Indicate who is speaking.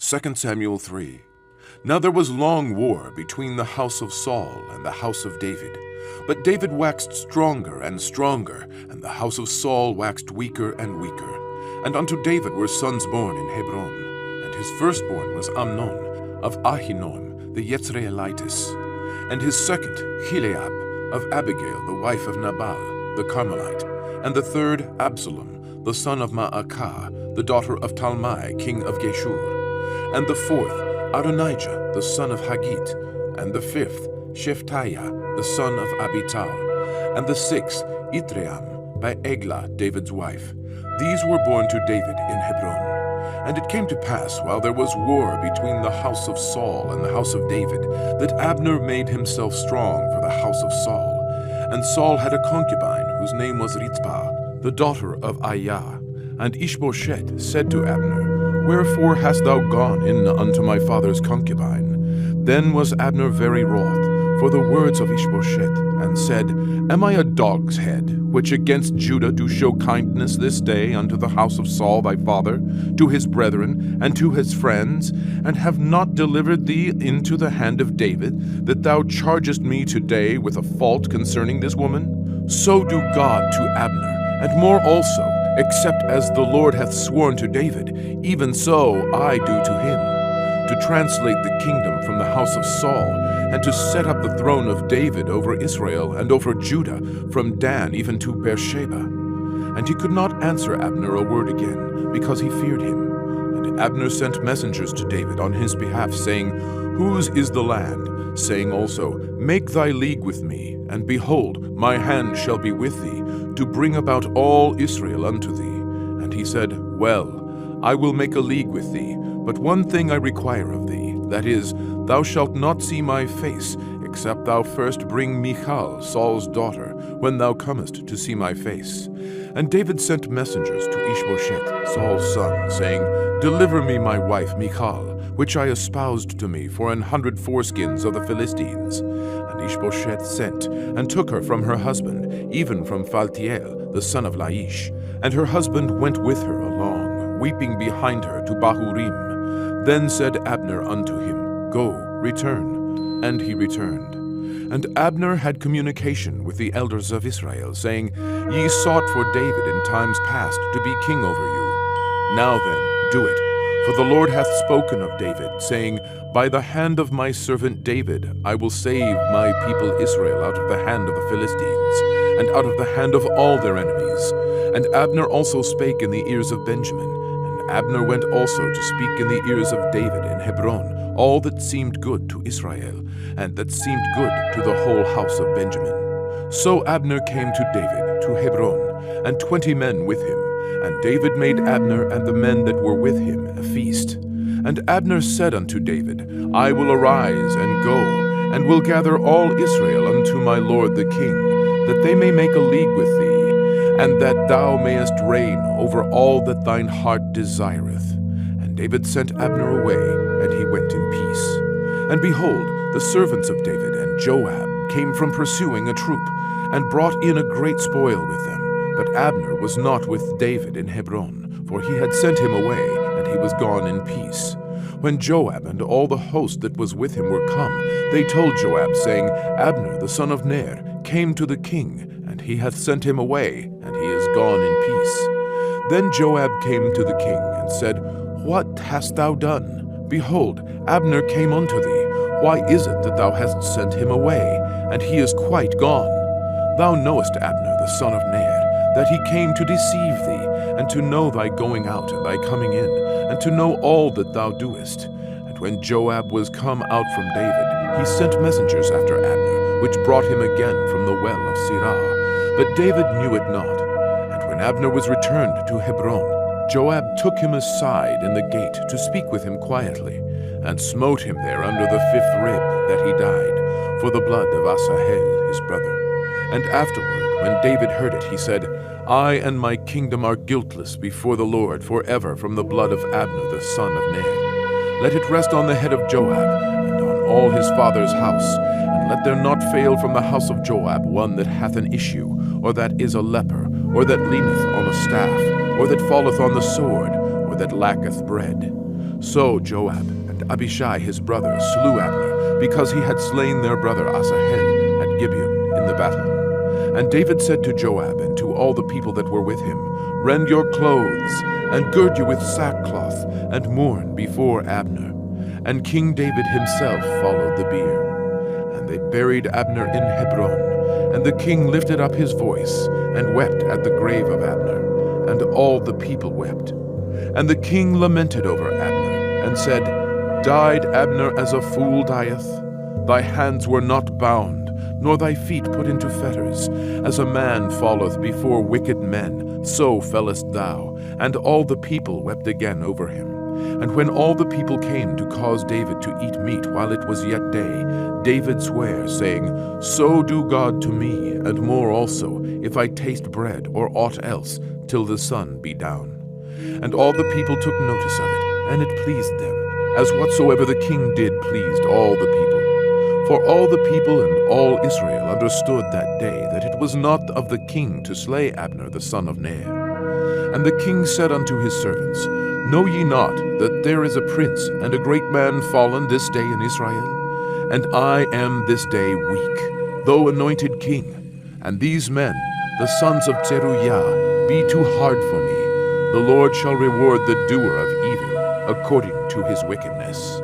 Speaker 1: 2 Samuel 3. Now there was long war between the house of Saul and the house of David. But David waxed stronger and stronger, and the house of Saul waxed weaker and weaker. And unto David were sons born in Hebron. And his firstborn was Amnon, of Ahinoam the Jezreelitess. And his second, Chileab, of Abigail the wife of Nabal the Carmelite. And the third, Absalom, the son of Maacah, the daughter of Talmai, king of Geshur. And the fourth, Adonijah, the son of Haggith. And the fifth, Shephatiah, the son of Abital. And the sixth, Ithream, by Eglah, David's wife. These were born to David in Hebron. And it came to pass, while there was war between the house of Saul and the house of David, that Abner made himself strong for the house of Saul. And Saul had a concubine, whose name was Rizpah, the daughter of Aiah. And Ishbosheth said to Abner, Wherefore hast thou gone in unto my father's concubine? Then was Abner very wroth for the words of Ishbosheth, and said, Am I a dog's head, which against Judah do show kindness this day unto the house of Saul thy father, to his brethren, and to his friends, and have not delivered thee into the hand of David, that thou chargest me today with a fault concerning this woman? So do God to Abner, and more also, except as the Lord hath sworn to David, even so I do to him, to translate the kingdom from the house of Saul, and to set up the throne of David over Israel and over Judah, from Dan even to Beersheba. And he could not answer Abner a word again, because he feared him. And Abner sent messengers to David on his behalf, saying, Whose is the land? Saying also, Make thy league with me, and behold, my hand shall be with thee, to bring about all Israel unto thee. And he said, Well, I will make a league with thee, but one thing I require of thee, that is, thou shalt not see my face, except thou first bring Michal, Saul's daughter, when thou comest to see my face. And David sent messengers to Ishbosheth, Saul's son, saying, Deliver me my wife Michal, which I espoused to me for 100 foreskins of the Philistines. And Ishbosheth sent, and took her from her husband, even from Phaltiel, the son of Laish. And her husband went with her along, weeping behind her to Bahurim. Then said Abner unto him, Go, return. And he returned. And Abner had communication with the elders of Israel, saying, Ye sought for David in times past to be king over you. Now then, do it. For the Lord hath spoken of David, saying, By the hand of my servant David I will save my people Israel out of the hand of the Philistines, and out of the hand of all their enemies. And Abner also spake in the ears of Benjamin. And Abner went also to speak in the ears of David in Hebron, all that seemed good to Israel, and that seemed good to the whole house of Benjamin. So Abner came to David to Hebron, and 20 men with him. And David made Abner and the men that were with him a feast. And Abner said unto David, I will arise and go, and will gather all Israel unto my lord the king, that they may make a league with thee, and that thou mayest reign over all that thine heart desireth. And David sent Abner away, and he went in peace. And behold, the servants of David and Joab came from pursuing a troop, and brought in a great spoil with them. But Abner was not with David in Hebron, for he had sent him away, and he was gone in peace. When Joab and all the host that was with him were come, they told Joab, saying, Abner the son of Ner came to the king, and he hath sent him away, and he is gone in peace. Then Joab came to the king, and said, What hast thou done? Behold, Abner came unto thee. Why is it that thou hast sent him away, and he is quite gone? Thou knowest Abner the son of Ner, that he came to deceive thee, and to know thy going out and thy coming in, and to know all that thou doest. And when Joab was come out from David, he sent messengers after Abner, which brought him again from the well of Sirah. But David knew it not. And when Abner was returned to Hebron, Joab took him aside in the gate to speak with him quietly, and smote him there under the 5th rib, that he died, for the blood of Asahel his brother. And afterward, when David heard it, he said, I and my kingdom are guiltless before the Lord forever from the blood of Abner the son of Ner. Let it rest on the head of Joab, and on all his father's house, and let there not fail from the house of Joab one that hath an issue, or that is a leper, or that leaneth on a staff, or that falleth on the sword, or that lacketh bread. So Joab and Abishai his brother slew Abner, because he had slain their brother Asahel at Gibeon in the battle. And David said to Joab and to all the people that were with him, Rend your clothes, and gird you with sackcloth, and mourn before Abner. And King David himself followed the bier. And they buried Abner in Hebron. And the king lifted up his voice, and wept at the grave of Abner. And all the people wept. And the king lamented over Abner, and said, Died Abner as a fool dieth? Thy hands were not bound, nor thy feet put into fetters. As a man falleth before wicked men, so fellest thou. And all the people wept again over him. And when all the people came to cause David to eat meat while it was yet day, David sware, saying, So do God to me, and more also, if I taste bread or aught else, till the sun be down. And all the people took notice of it, and it pleased them, as whatsoever the king did pleased all the people. For all the people and all Israel understood that day that it was not of the king to slay Abner the son of Ner. And the king said unto his servants, Know ye not that there is a prince and a great man fallen this day in Israel? And I am this day weak, though anointed king. And these men, the sons of Zeruiah, be too hard for me. The Lord shall reward the doer of evil according to his wickedness.